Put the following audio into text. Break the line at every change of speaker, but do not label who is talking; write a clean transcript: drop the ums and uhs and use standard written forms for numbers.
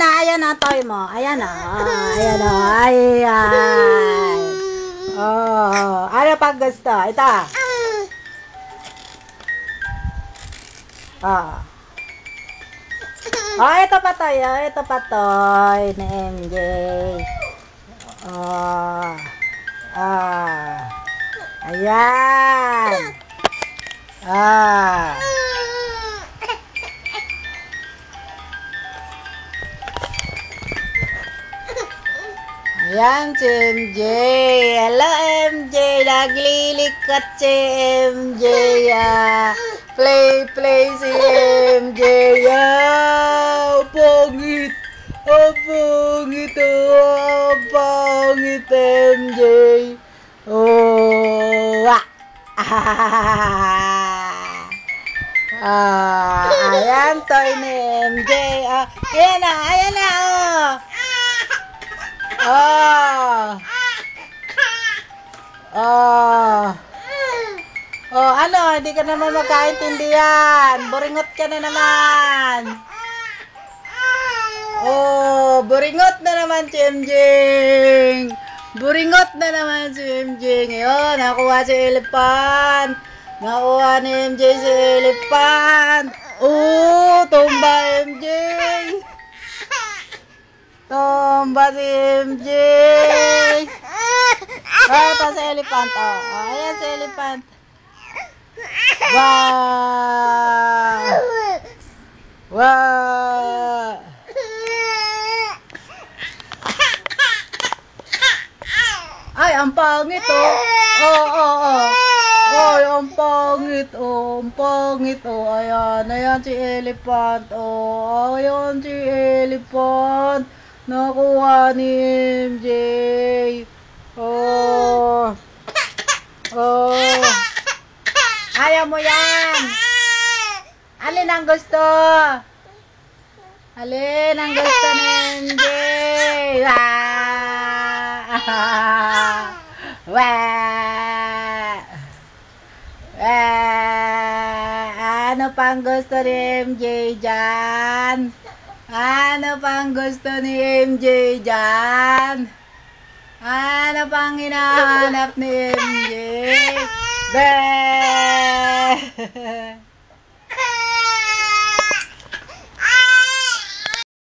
ayan na, toy mo. Ayan na. Ayan na. Ayan. Oh, ano pang gusto? Ito. Ah. Oh, ito pa toy. Oh, ito pa toy na MJ. Oh. Ah. Ayan. Ah. Ayan si MJ. Hello MJ. Naglilikot si MJ. Play si MJ. Pangit. Pangit. Pangit MJ. Oh. Ayan toy ni MJ. Ayan na. Ayan na. Ano? Hindi ka naman magkaintindihan. Buringot ka na naman. Buringot na naman si MJ. Buringot na naman si MJ. Ngayon, nakuha si elephant. Nakuha ni MJ si elephant. Tumba MJ. Tumba si MJ. Ito si elephant. Ayan si elephant. Wow! Wow! Ay, ang pangit Ay, ang pangit ang pangit Ayan si elephant ayan si elephant. Nakuha ni MJ. Ayaw mo yan. Alin ang gusto? Alin ang gusto ni MJ? Ano pang gusto ni MJ dyan? Ano pang gusto ni MJ dyan? Ano pang hinahanap ni MJ? Be!